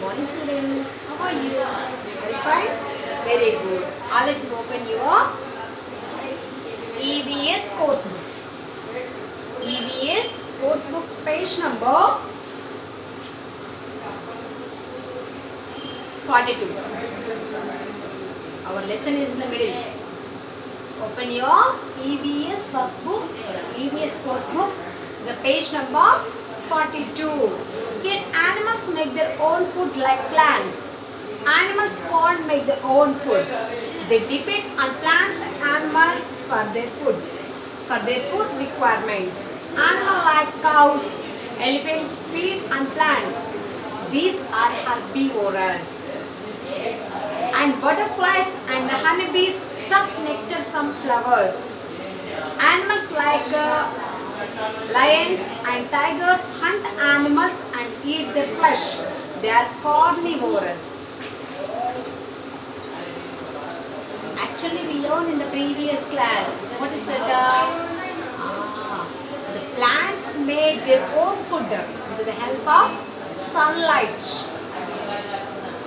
morning, children. How are you? Are you fine? Very good. All of you open your EVS course book. EVS course book page number 42. Our lesson is in the middle. Open your EVS workbook, EVS course book, the page number 42. Can animals make their own food like plants? Animals can't make their own food. They depend on plants and animals for their food requirements. Animals like cows, elephants feed on plants. These are herbivorous. And butterflies and honeybees suck nectar from flowers. Animals like lions and tigers hunt animals and eat their flesh. They are carnivorous. Actually, we learned in the previous class. What is it? The plants make their own food with the help of sunlight.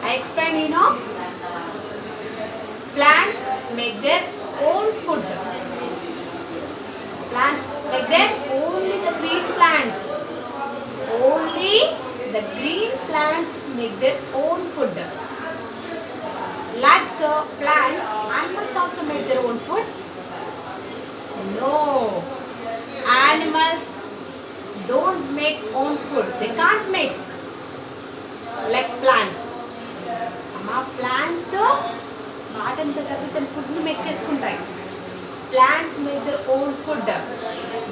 I explained, plants make their own food. Plants make their only the green plants. Only the green plants make their own food. Like plants, animals also make their own food. No. Animals don't make own food. They can't make like plants. Plants వాటంతా తన ఫుడ్ని make చేసుకుంటాయి. Plants make their own food,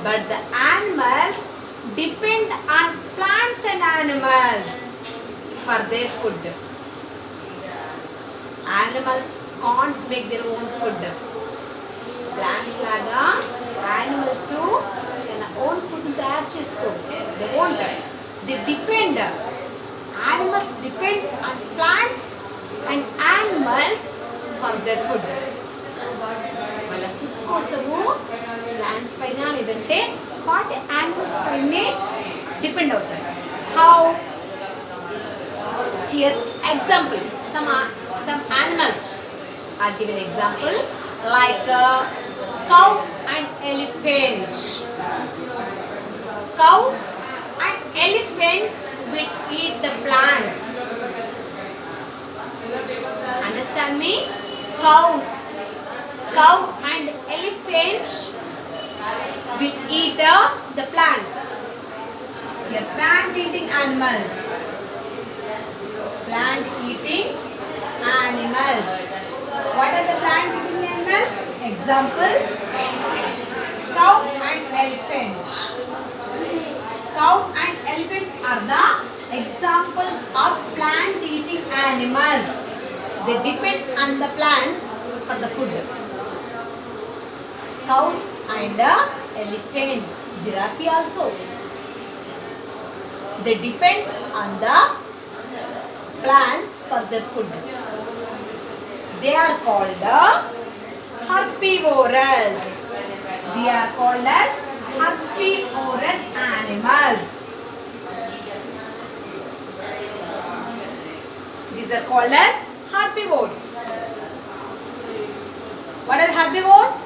but the animals depend on plants and animals for their food. Animals can't make their own food. Plants laga animals than own food తయారు చేసుకో. They won't. They depend. Animals depend on plants and animals for their food. వాళ్ళ food కోసము plants పైన లేదంటే వాటి animals పైనే depend అవుతాయి. How? Here example, some animals are given example like cow and elephant. Cow and elephant will eat the plants. Understand me? Cow and elephant will eat the plants. They are plant eating animals. Plant eating animals. What are the plant eating animals? Examples: cow and elephant. Cow and elephant are the examples of plant eating animals. They depend on the plants for the food. Cows and elephants, giraffe also. They depend on the plants for their food. They are called herbivorous. They are called as herbivorous animals. These are called as herbivores. What are herbivores?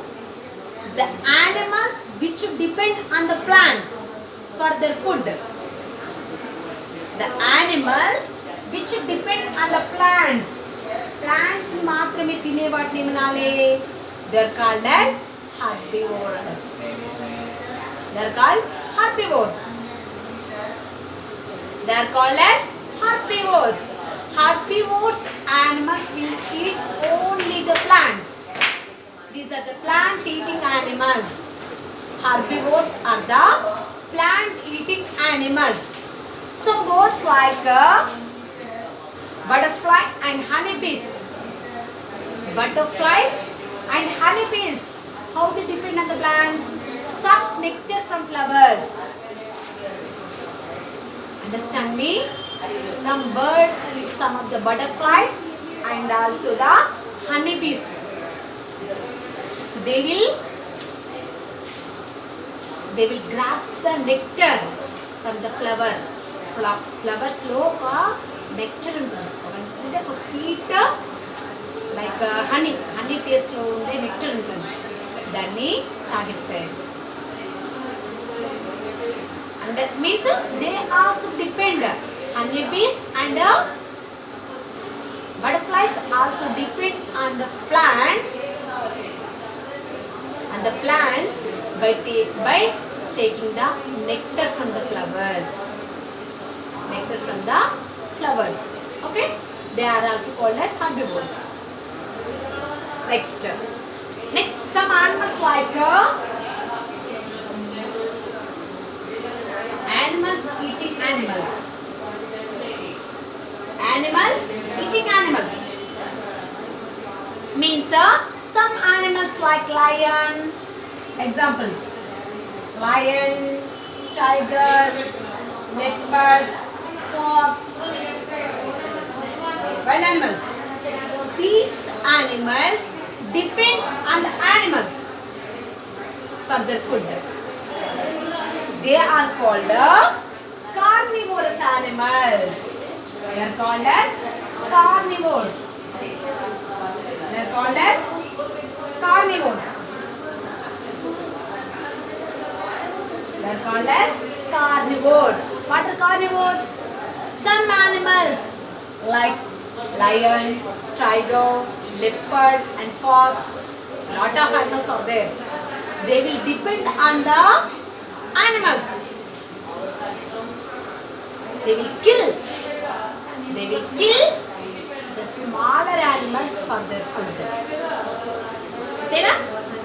The animals which depend on the plants for their food. The animals which depend on the plants. Plants ni maatrame tine vaatni manale. They are called as herbivores. They are called herbivores. They are called as herbivores. Herbivores animals will eat only the plants. These are the plant eating animals. Herbivores are the plant eating animals. Some birds like butterfly and honeybees. Butterflies and honeybees, how they depend on the plants? Suck nectar from flowers. Understand me? From bird, some of the butterflies and also the honeybees, they will grasp the nectar from the flowers. Flowers లో ఒక nectar ఉంటుంది అంటే ఒక sweet like honey టేస్ట్లో ఉండే nectar ఉంటుంది, దాన్ని తాగిస్తాయి. And that means they also depend honeybees and butterflies also depend on the plants by taking the nectar from the flowers. Okay, they are also called as herbivores. Next some animals like animals eating animals eating animals means some animals like lion. Examples: lion, tiger, leopard, fox, wild animals. These animals depend on the animals for their food. They are called carnivorous animals. They are called as carnivores. What are carnivores? Some animals like lion, tiger, leopard and fox, lot of animals are there. They will depend on the animals. They will kill the smaller animals for their food. Okay,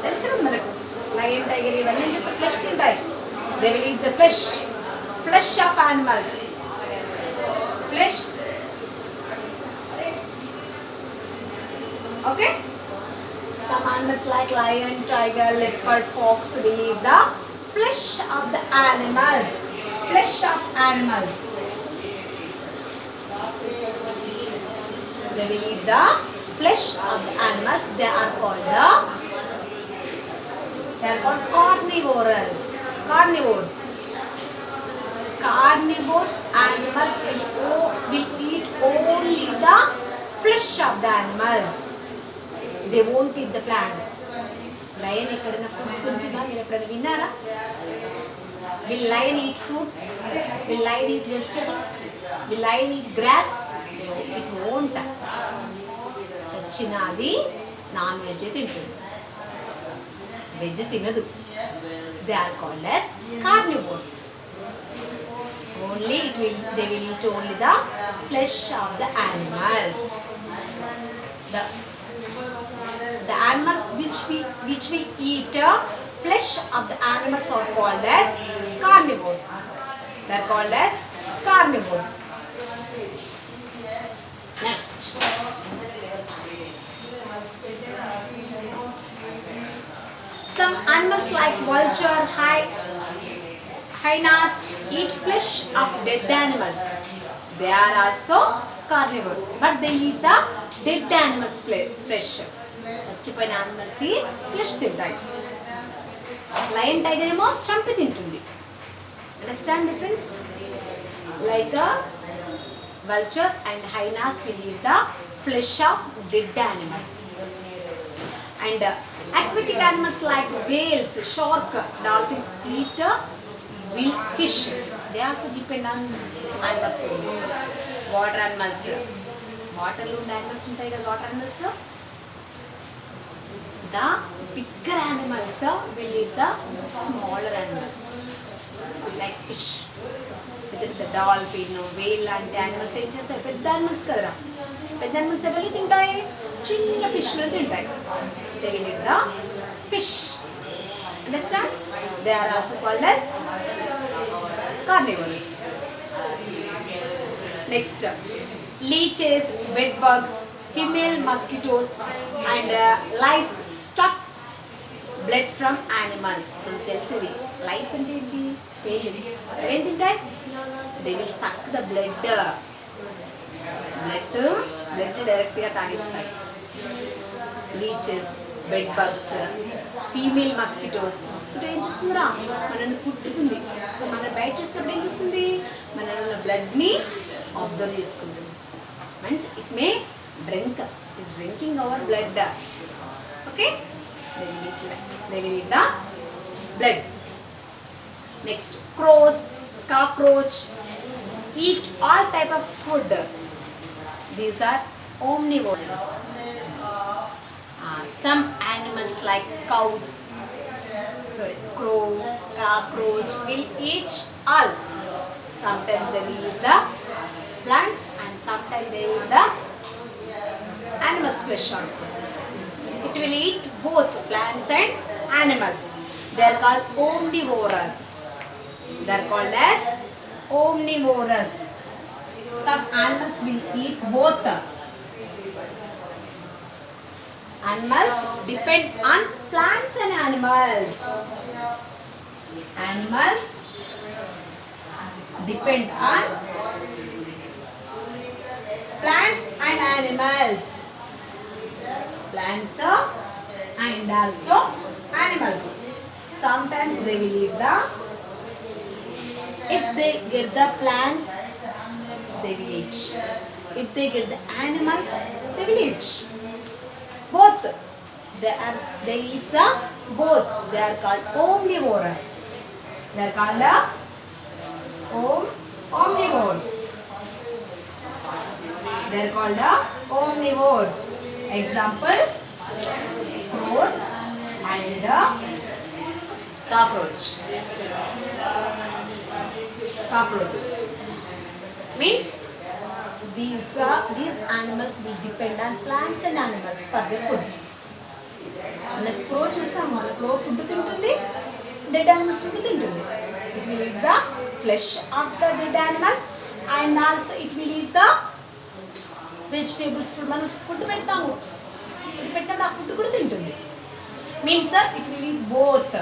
తెలుసు కదా మనకు lion tiger ఇవన్నీ just flesh తింటాయి. They will eat the flesh of animals. Okay, some animals like lion, tiger, leopard, fox will eat the flesh of the animals. They will eat the flesh of the animals. They are called carnivores. Carnivores animals will eat only the flesh of the animals. They won't eat the plants. Lion ekkadana fruits untunda meer eppadana vinnara? Will lion eat fruits? Will lion eat vegetables? Will lion eat grass? It won't. చచ్చినది non veg తింటుంది, veg తినదు. They are called as carnivores. They will eat only the flesh of the animals. The animals which we eat flesh of the animals are called as carnivores. They are called as carnivores. Next, some animals like vulture, hyenas eat flesh of dead animals. They are also carnivores, but they eat the dead animals flesh. చచ్చిపోయిన animals కి flesh తింటాయి. Lion, tiger ఏమో చంపి తింటుంది. Understand difference? Like vulture and hyenas will eat the flesh of dead animals. And aquatic animals like whales, shark, dolphins eat fish. They also depend on animals only. Water animals, water lo animals untayi kada, water animals. The bigger animals will eat the smaller animals like fish. The dolphin, whale లాంటి animals ఏం చేస్తాయి? పెద్ద animals కదరా, పెద్ద animals ఎవరు తింటాయి? చిన్న ఫిష్లు తింటాయి. They will eat the fish. Understand? They are also called as carnivores. Next, leeches, bedbugs, female mosquitoes and lice suck blood from animals. తెలుసుది lice అంటే ఏంటి? పేలు. ఏం తింటాయి? They will suck the blood డైరెక్ట్గా తాగిస్తాయి. Leeches, bed bugs, female mosquitoes. Mosquito ఏం చేస్తుందిరా? మనల్ని కుట్టుకుంది. మన బయట చేసినప్పుడు ఏం చేస్తుంది? మనలో బ్లడ్ని Observe చేసుకుంటుంది. Means it may drink. It is drinking our blood. Okay? They will eat the blood. Next, crows, cockroach eat all type of food. These are omnivores. Some animals like cows, crow, cockroach will eat all. Sometimes they will eat the plants and sometimes they eat the animals' flesh also. It will eat both plants and animals. They are called omnivorous. They are called as omnivorous. Some animals will eat both. Animals depend on plants and animals. Animals depend on plants and animals. Plants and also animals. Sometimes they will eat the, if they get the plants, they will eat. If they get the animals, they will eat. Both. They eat the both. They are called omnivorous. They are called the omnivores. They are called the omnivores. Example, crows and the cockroaches. Means these animals will depend on plants and animals for their food. మనకి క్రో చూస్తాం, మన క్రో food తింటుంది, dead animals food తింటుంది. It will eat the flesh of the dead animals and also it will eat the vegetables. Food మనం food పెడతాము, food పెట్టినప్పుడు ఆ food కూడా తింటుంది. Means it will eat both.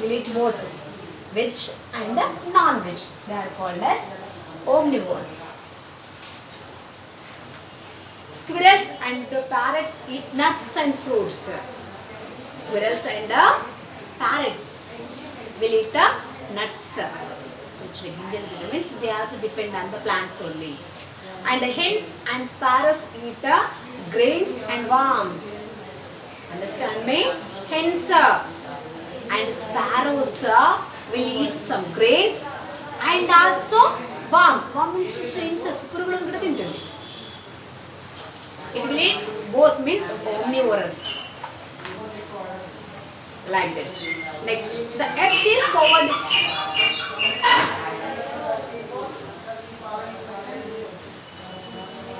Will eat both veg and non-veg. They are called as omnivores. Squirrels and parrots eat nuts and fruits. Squirrels and parrots will eat nuts. Means they also depend on the plants only. And the hens and sparrows eat grains and worms. Understand me? Hens and sparrows will eat some grains and also worm. Worm means insects. పురుగులను కూడా తింటుంది. It will eat both, means omnivorous. Like that. Next, the earth is covered.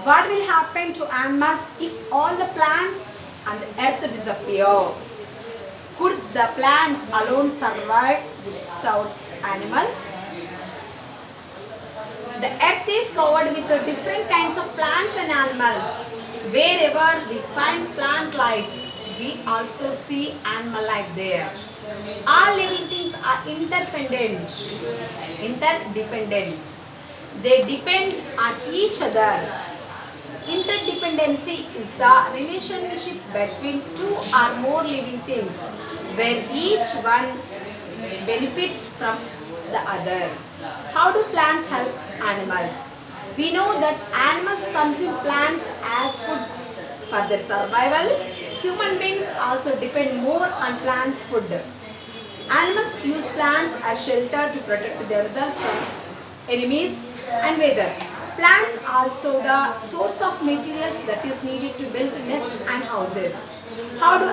What will happen to animals if all the plants and the earth disappear? Could the plants alone survive without animals? The earth is covered with different kinds of plants and animals. Wherever we find plant life, we also see animal life there. All living things are interdependent. They depend on each other. Interdependency is the relationship between two or more living things where each one benefits from the other. How do plants help animals? We know that animals consume plants as food for their survival. Human beings also depend more on plants' food. Animals use plants as shelter to protect themselves from enemies and weather. Plants also the source of materials that is needed to build nests and houses. How do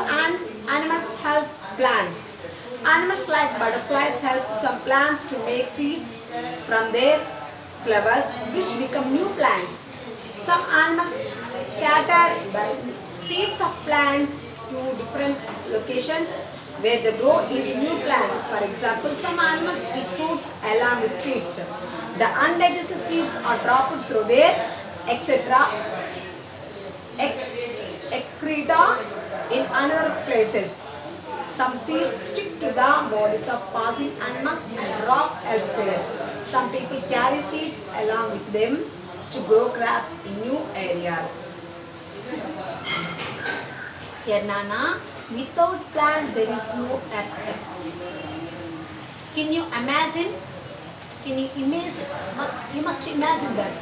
animals help plants? Animals like butterflies help some plants to make seeds from their flowers which become new plants. Some animals scatter the seeds of plants to different locations where they grow into new plants. For example, some animals eat fruits along with seeds. The undigested seeds are dropped through their excreta in other places. Some seeds stick to the bodies of passing animals and drop elsewhere. Some people carry seeds along with them to grow crops in new areas. Here, Nana, without plant there is no earth. Can you imagine? Can you imagine? You must imagine that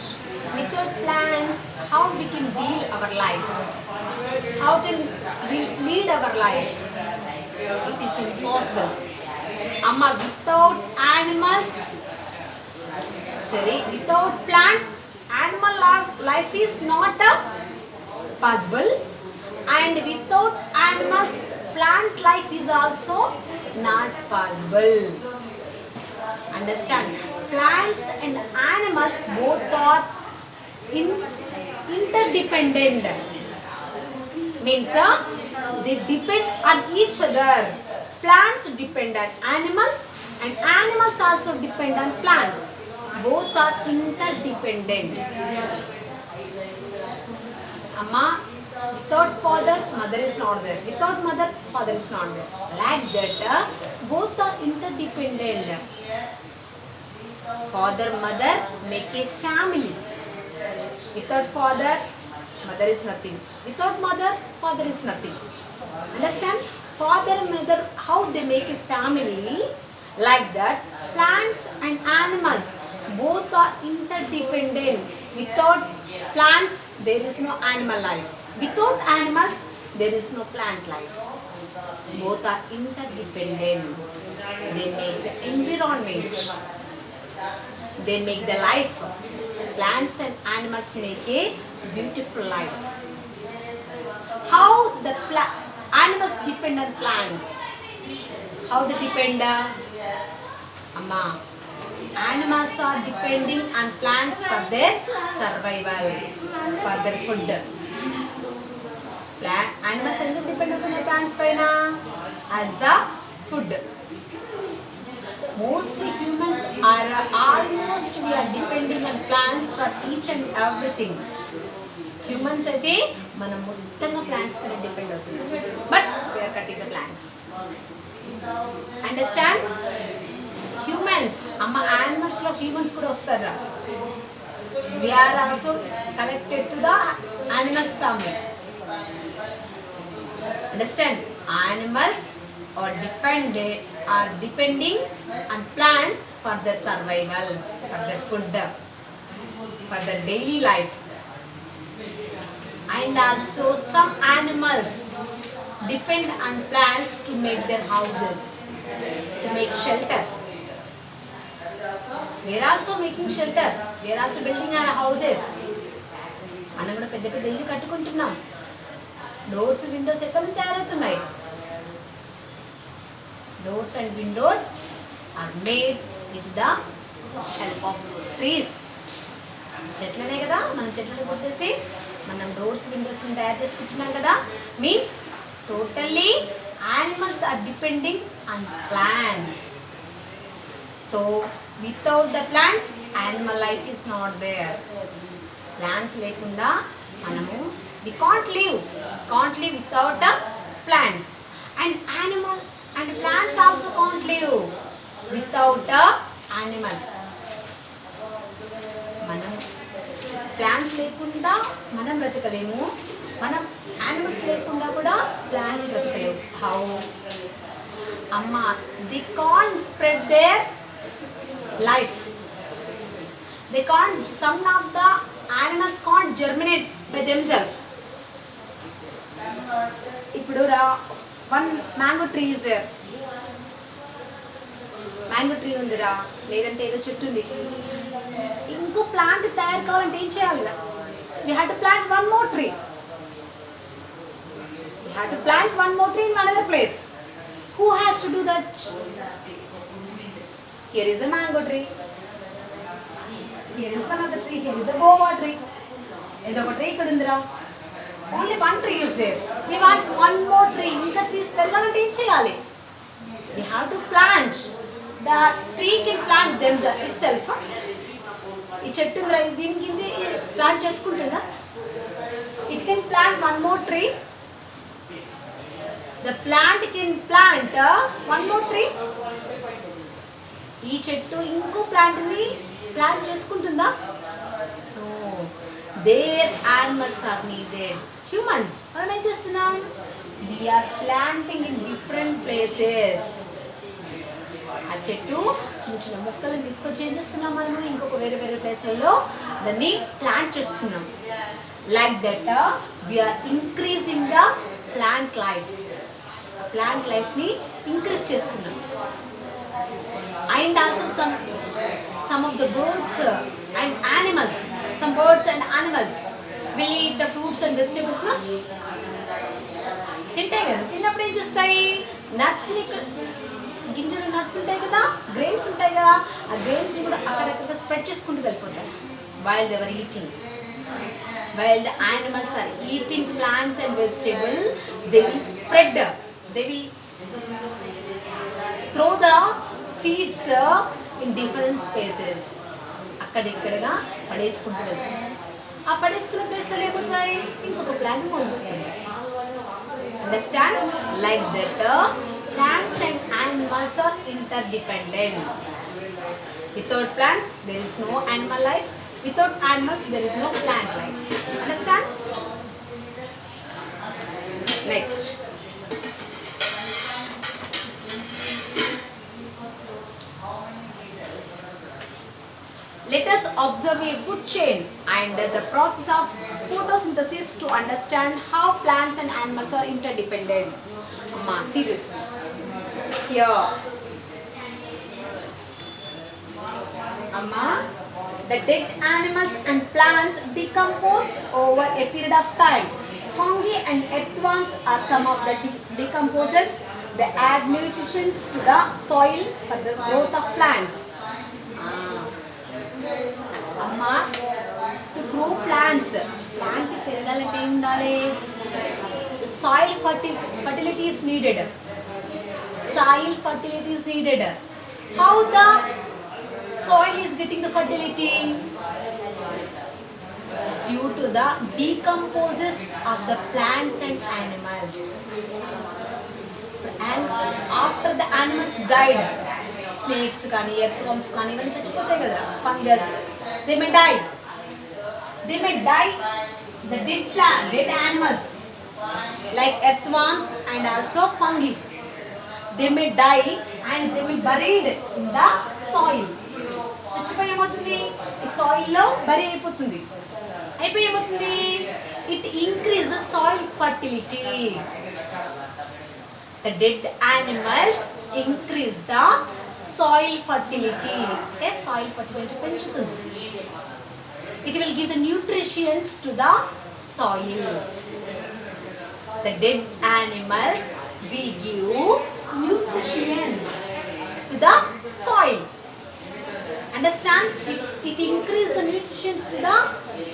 without plants, how we can deal our life? How can we lead our life? It is impossible. Amma, without animals, without plants, animal life is not possible, and without animals, plant life is also not possible. Understand? Plants and animals both are interdependent. Means they depend on each other. Plants depend on animals and animals also depend on plants. Both are interdependent. Amma, without father, mother is not there. Without mother, father is not there. Like that, both are interdependent. Father, mother make a family. Without father, mother is nothing. Without mother, father is nothing. Understand? Father and mother, how they make a family. Like that, plants and animals both are interdependent. Without plants, there is no animal life. Without animals, there is no plant life. Both are interdependent. They make the environment. They make the life. Plants and animals make a beautiful life. How the animals depend on plants? How they depend? Amma, animals are depending on plants for their survival, for their food. Animals are dependent on the plants as the food. Mostly humans are almost we are depending on plants for each and everything. Humans అయితే మనం మొత్తంగా plants పైన depend అవుతున్నాం. But we are cutting the plants. Understand? Humans, animals లో humans కూడా వస్తారా? We are also connected to the animals family. Understand? Animals are depending on plants for their survival, for their food, for their daily life. And also some animals depend on plants to make their houses, to make shelter. We are also making shelter. We are also building our houses. మనం కూడా పెద్ద పెద్ద ఇల్లు కట్టుకుంటున్నాం. Doors Windows ఎక్కడ తయారవుతున్నాయి? Doors and windows are made with the help of trees. చెట్లనే కదా, మనం చెట్లను కొట్టేసి మనం డోర్స్ విండోస్ తయారు చేసుకుంటున్నాం కదా. Means totally animals are depending on plants. So without the plants, animal life is not there. Plants lekunda manamu we can't live without the plants. And animal and plants also can't live without the animals. మనం plants లేకుండా మనం బ్రతకలేము, మనం animals లేకుండా కూడా plants బ్రతకలేవు. How? అమ్మా, they can't spread their life. They can't, some of the animals can't germinate by themselves. ఇప్పుడు one mango tree is there. Mango tree ఉందిరా, లేదంటే ఏదో చెట్టు ఉంది, ఇంకో ప్లాంట్ తయారు కావాలంటే ఏం చేయాలి? We have to plant one more tree. We have to plant one more tree in another place. Who has to do that? Here is a mango tree. Here is another tree. Here is a guava tree. ఏదో ఒక tree ఇక్కడ ఉందిరా. Only one tree is there. We want one more tree. ఇంకా trees పెరగాలంటే ఏం చేయాలి? We have to plant. The tree can plant themselves itself. ఈ చెట్టు దీనికి plant చేసుకుంటుందా? It can plant one more tree. The plant can plant one more tree. ఈ చెట్టు ఇంకో ప్లాంట్ని plant చేసుకుంటుందా? No. Their animals are needed. Humans మనం ఏం చేస్తున్నాం? We are planting in different places. ఆ చెట్టు చిన్న చిన్న మొక్కలను తీసుకొచ్చి ఏం చేస్తున్నాం మనము ఇంకొక వేరే వేరే ప్లేస్లలో దాన్ని ప్లాంట్ చేస్తున్నాం. Like that we're increasing the plant లైఫ్ని ఇంక్రీజ్ చేస్తున్నాం. And also some of the birds and animals, some birds and animals will eat the fruits and vegetables, no? తింటాయి కదా, తిన్నప్పుడు ఏం చేస్తాయి, నట్స్ని, గింజలు నట్స్ ఉంటాయి కదా, గ్రెయిన్స్ ఉంటాయి కదా, ఆ గ్రెయిన్స్ని కూడా అక్కడక్కడ స్ప్రెడ్ చేసుకుంటూ వెళ్ళిపోతాయి. while they were eating, while the animals are eating plants and vegetables, they will spread, they will throw the seeds in different spaces. అక్కడిక్కడగా పడేసుకుంటూ వెళ్తాయి. ఆ పడేసుకున్న ప్లేస్లో ఏమవుతాయి, ఇంకొక ప్లాంట్ మొలుస్తుంది. Understand? Like that plants and animals are interdependent. Without plants there is no animal life, without animals there is no plant life. Understand? Next, let us observe a food chain and the process of photosynthesis to understand how plants and animals are interdependent. Amma, see this here. Amma, the dead animals and plants decompose over a period of time. Fungi and earthworms are some of the decomposers. They add nutrition to the soil for the growth of plants. Amma, to grow plants, plant పెరగాలంటే ఏం ఉండాలి, soil fertility is needed. Soil fertility is needed. How the soil is getting the fertility? Due to the decomposes of the plants and animals. And after the animals died, snakes కానీ earthworms కానీ ఇవన్నీ చచ్చిపోతాయి కదా, fungus, they may die. They may die, the dead animals like earthworms and also fungi. They may die and they will buried in the soil. చచ్చిపోయి ఏమవుతుంది, ఈ సాయిల్లో bury అయిపోతుంది. అయిపోయి ఏమవుతుంది, it increases soil fertility. The dead animals increase the soil fertility. Okay, soil fertility పెంచుతుంది. It will give the nutrients to the soil. The dead animals will give nutrition to the soil. Understand? It increases the nutrients to the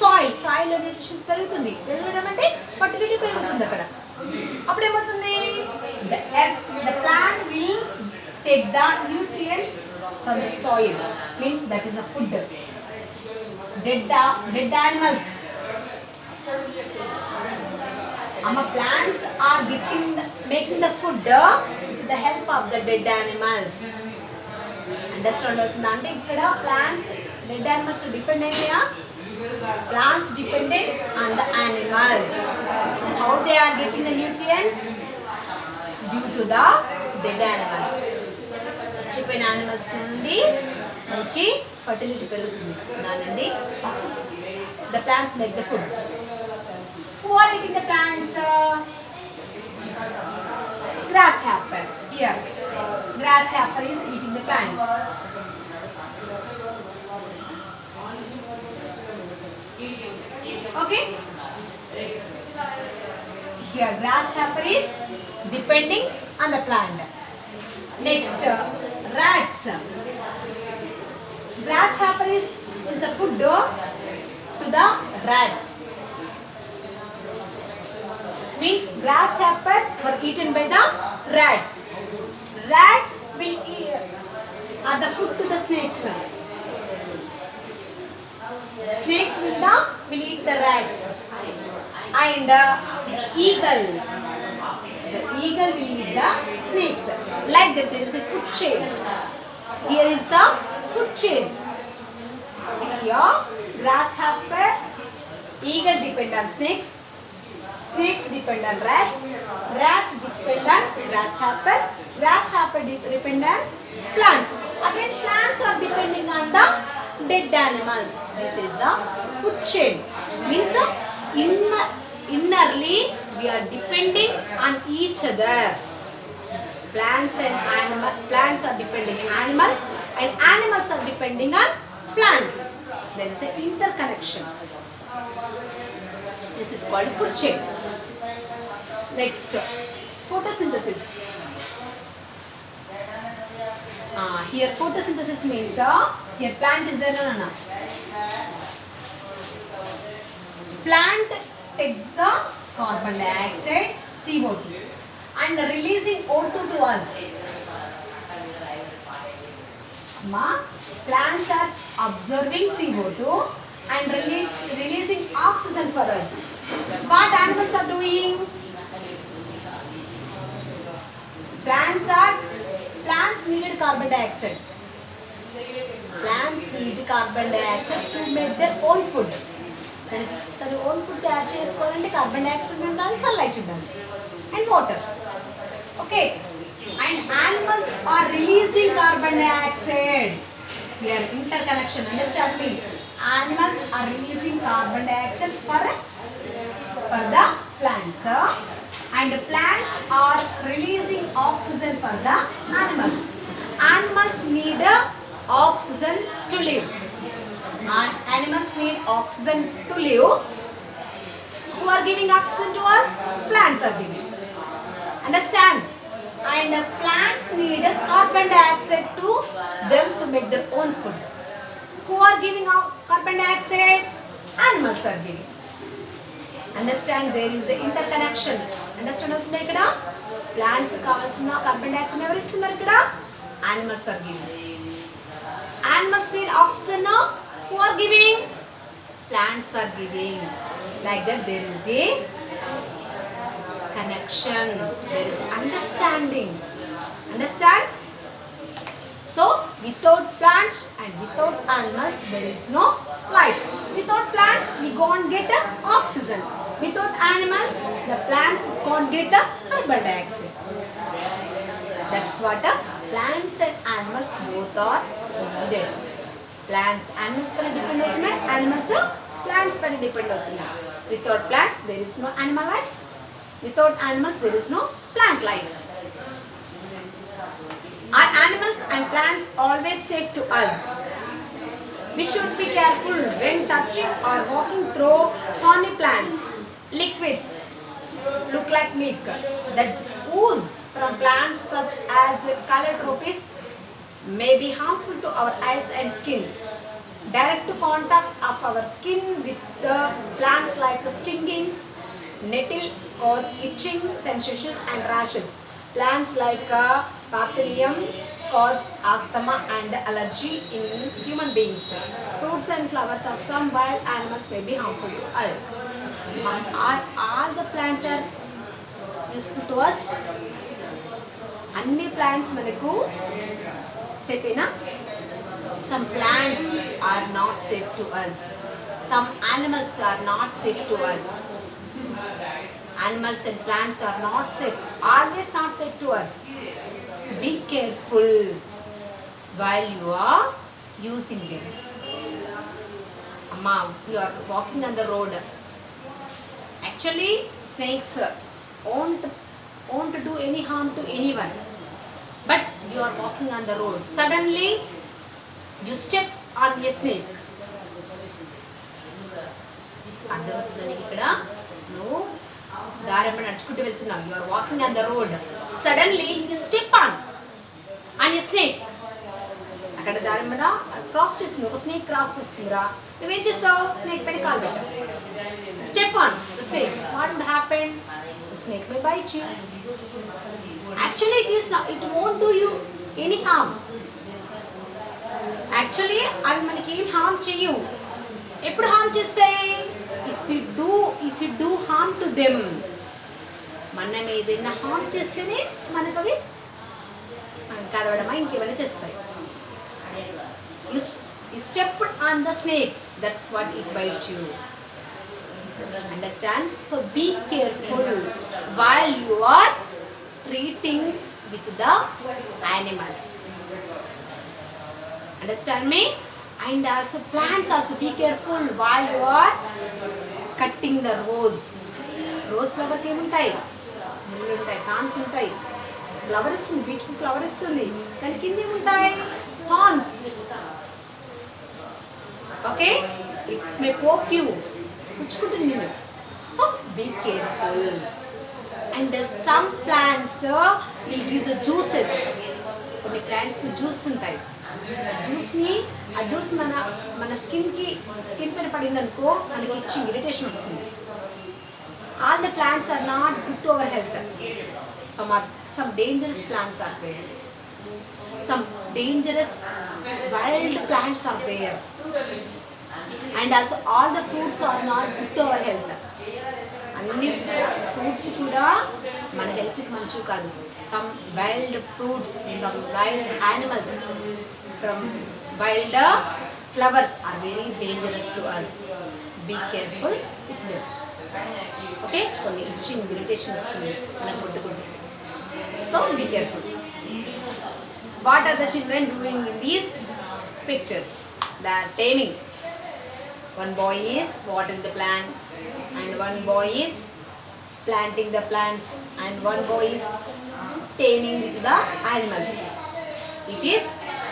soil. Soil nutrients పెరుగుతుంది. పెరగడం అంటే fertility పెరుగుతుంది అక్కడ. అప్పుడు ఏమవుతుంది, the plant will take the nutrients from the soil. Means that is a food. Dead animals. Plants are making the food with the help of the dead animals. Understand అవుతుందా అంటే ఇక్కడ plants dead animals depend అయ్యాయా, plants dependent on the animals. How they are getting the nutrients? Due to the dead animals. చచ్చిపోయిన animals నుండి మంచి fertility పెరుగుతుంది. దాని నుండి the plants make the food. Who are eating the plants? Grasshopper. Here, grasshopper is eating the plants. Okay. Here, grasshopper is depending on the plant. Next, rats. Grasshopper is the food to the rats. Means grasshopper were eaten by the rats. Rats will eat are the food to the snakes. Snakes will eat the rats. And the eagle will eat the snakes. Like that, there is a food chain. Here is the food chain. Here, grasshopper, eagle depend on snakes. Snakes depend on rats. Rats depend on grasshopper. Grasshopper depend on plants. Again, plants are depending on the dead animals. This is the food chain. Means innerly we are depending on each other. Plants are depending on animals, and animals are depending on plants. There is an interconnection. This is called food chain. Next, photosynthesis. Here photosynthesis means here plant is there. No. Plant take the carbon dioxide, CO2, and releasing O2 to us. Plants are absorbing CO2 and releasing oxygen for us. What animals are doing? Plants needed carbon dioxide. Plants need carbon dioxide to make their own food. Their own food తయారు చేసుకోవాలంటే carbon dioxide ఉండాలి, sunlight ఉండాలి, and water. Okay. And animals are releasing carbon dioxide. Here interconnection. Understand me? Animals are releasing carbon dioxide for the plants. And plants are releasing oxygen for the animals. Animals need oxygen to live. And animals need oxygen to live. Who are giving oxygen to us? Plants are giving. Understand? And plants need carbon dioxide to them to make their own food. Who are giving out carbon dioxide? Animals are giving. Understand? There is an interconnection. Understand అవుతుందా ఇక్కడ? Plants కావాల్సిన carbon dioxide ఎవరు ఇస్తున్నారు ఇక్కడ? Animals are giving. Animals need oxygen. Who are giving? Plants are giving. Like that there is a connection. There is understanding. Understand? So without plants and without animals there is no life. Without plants we can't get oxygen. Without animals the plants can't get carbon dioxide. That's what plants and animals both are needed. Plants animals पर depend होते हैं, animals plants पर depend होते हैं. Without plants there is no animal life. Without animals there is no plant life. Are animals and plants always safe to us? We should be careful when touching or walking through thorny plants. Liquids look like milk that ooze from plants such as calotropis may be harmful to our eyes and skin. Direct contact of our skin with the plants like stinging nettle cause itching sensation and rashes. Plants like Parthenium cause asthma and allergy in human beings. Fruits and flowers of some wild animals may be harmful to us. Are all the plants are useful to us? Anni plants manaku safe na? Some plants are not safe to us. Some animals are not safe to us. Animals and plants are not safe, always not safe to us. Be careful while you are using them. Amma, you are walking on the road. Actually, snakes won't do any harm to anyone. But you are walking on the road. Suddenly, you step on a snake. అర్థమవుతుందని ఇక్కడ నువ్వు దారిలో నడుచుకుంటూ వెళ్తున్నావు. You are walking on the road. Suddenly you step on a snake. అక్కడ దారి మీద cross చేస్తుంది, ఒక స్నేక్ క్రాస్ చేస్తుందిరా. నువ్వేం చేస్తావు? స్నేక్ పైన కాలు పెట్టావు. Step on the snake. What would happen? The snake may bite you. Actually it won't do you any harm. Actually అవి మనకి ఏం హార్మ్ చేయవు. ఎప్పుడు హార్మ్ చేస్తాయి? If you do harm to them. మనం ఏదైనా హార్మ్ చేస్తేనే మనకు అవి కరవడమా ఇంకేమైనా చేస్తాయి. You stepped on the snake, that's what it bite you. Understand? So be careful while you are treating with the animals. Understand me? And also plants also, be careful while you are cutting the rose. Rose flower ki untai mullu untai, thorns untai. Flower istundi, beautiful flower istundi, kani kindi untai thorns. Okay, it may poke you, kuchukuntundi ninnu, so be careful. And some plants will give the juices. కొన్ని plants కి juice ఉంటాయి. ఆ juice మన skin పైన పడింది అనుకో, మనకి itching irritation వస్తుంది. All the plants are not good to our health. Some dangerous plants are there. Some dangerous wild plants are there. And also all the fruits are not good to our health. అన్ని fruits కూడా మన హెల్త్కి మంచివి కాదు. Some wild fruits from wild animals, from wild flowers are very dangerous to us. Be careful with them. Okay, కొన్ని itching irritation వస్తుంది మనకు కొట్టుకుంటూ. So be careful. What are the children doing in these pictures? They are taming. One boy is watering the plant, and one boy is planting the plants, and one boy is taming with the animals. It is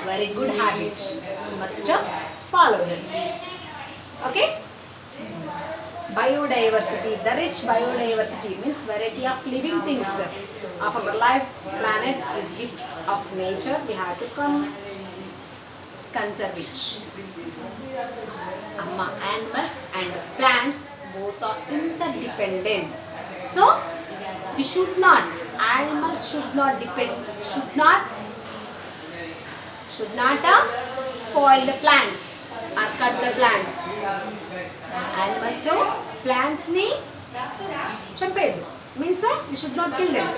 very good habit. You must follow it. Okay? Biodiversity. The rich biodiversity means variety of living things of our life planet is gift of nature. We have to conserve it. Animals and plants both are interdependent. So we should not, animals should not spoil the plants or cut the plants. Animals, so plants ni champedu means we should not kill them,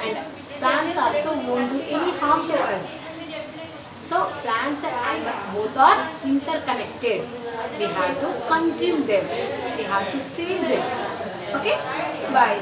and plants also won't do any harm to us. So plants and animals both are interconnected. We have to consume them. We have to save them. Okay? Bye.